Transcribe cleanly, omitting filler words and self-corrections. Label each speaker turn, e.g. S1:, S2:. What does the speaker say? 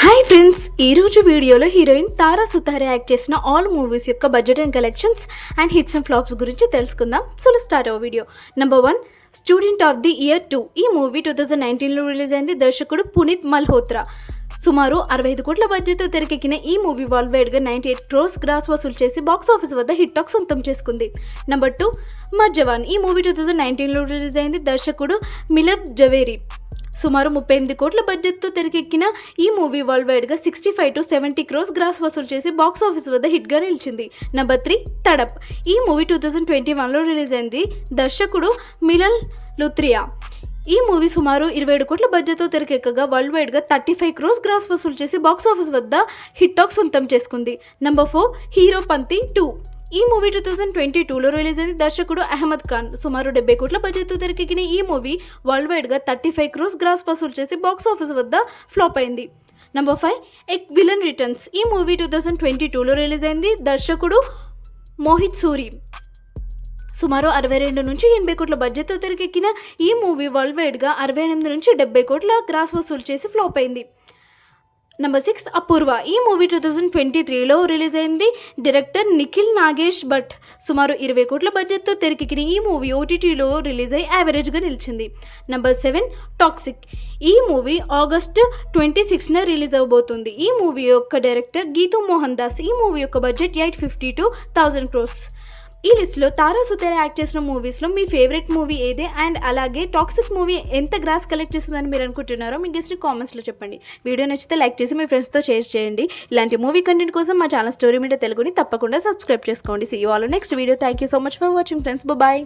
S1: Hi friends, ఈరోజు వీడియోలో heroine తారా సుతారే act చేసిన ఆల్ మూవీస్ యొక్క budget and collections and hits and flops గురించి తెలుసుకుందాం. So start our video. Number 1, student of the year 2. ఈ movie 2019లో release అయింది. దర్శకుడు పునీత్ మల్హోత్రా. సుమారు 65 కోట్ల బడ్జెట్తో తెరకెక్కిన ఈ మూవీ వరల్డ్ వైడ్గా 98 crores గ్రాస్ వసూలు చేసి బాక్స్ ఆఫీస్ వద్ద హిట్ టాక్ సొంతం చేసుకుంది. నెంబర్ 2, మర్జవాన్. ఈ మూవీ 2019లో రిలీజ్ అయింది. దర్శకుడు మిలబ్ జవేరి. సుమారు 38 కోట్ల బడ్జెట్తో తెరకెక్కిన ఈ మూవీ వరల్డ్ వైడ్గా 65 to 70 crores గ్రాస్ వసూలు చేసి బాక్స్ ఆఫీస్ వద్ద హిట్గా నిలిచింది. నెంబర్ 3, తడప్. ఈ మూవీ 2021లో రిలీజ్ అయింది. దర్శకుడు మిలన్ లుత్రియా. ఈ మూవీ సుమారు 27 కోట్ల బడ్జెట్తో తెరకెక్కగా వరల్డ్ వైడ్గా 35 crores గ్రాస్ వసూలు చేసి బాక్స్ ఆఫీస్ వద్ద హిట్ టాక్ సొంతం చేసుకుంది. Number 4, Heropanti 2. ఈ మూవీ 2022లో రిలీజ్ అయింది. దర్శకుడు అహ్మద్ ఖాన్. సుమారు 70 కోట్ల బడ్జెట్తో తెరకెక్కిన ఈ మూవీ వరల్డ్ వైడ్గా 35 crores గ్రాస్ వసూలు చేసి బాక్స్ ఆఫీస్ వద్ద ఫ్లాప్ అయింది. నెంబర్ 5, ఎక్ విలన్ రిటర్న్స్. ఈ మూవీ 2022లో రిలీజ్ అయింది. దర్శకుడు మోహిత్ సూరి. సుమారు 62 నుంచి 80 కోట్ల బడ్జెట్తో తెరకెక్కిన ఈ మూవీ వరల్డ్ వైడ్గా 68 నుంచి 70 కోట్ల గ్రాస్ వసూలు చేసి ఫ్లాప్ అయింది. నెంబర్ 6, అపూర్వ. ఈ మూవీ 2023లో రిలీజ్ అయింది. డైరెక్టర్ నిఖిల్ నాగేష్ భట్. సుమారు 20 కోట్ల బడ్జెట్తో తెరకెక్కిన ఈ మూవీ ఓటీటీలో రిలీజ్ అయ్యి యావరేజ్గా నిలిచింది. Number 7, toxic. ఈ మూవీ ఆగస్టు 26న రిలీజ్ అవబోతుంది. ఈ మూవీ యొక్క డైరెక్టర్ గీతూ మోహన్ దాస్. ఈ మూవీ యొక్క బడ్జెట్ 850 to 1000 crores. ఈ లిస్ట్లో తారా సుతారే యాక్ట్ చేసిన మూవీస్లో మీ ఫేవరెట్ మూవీ ఏదే అండ్ అలాగే టాక్సిక్ మూవీ ఎంత గ్రాస్ కలెక్ట్ చేస్తుందని మీరు అనుకుంటున్నారో మీ గెస్ట్ కామెంట్స్లో చెప్పండి. వీడియో నచ్చితే లైక్ చేసి మీ ఫ్రెండ్స్తో షేర్ చేయండి. ఇలాంటి మూవీ కంటెంట్ కోసం మా ఛానల్ స్టోరీ మీడియా తెలుగుని తప్పకుండా సబ్స్క్రైబ్ చేసుకోండి. See you all next video. Thank you so much for watching friends. Bye.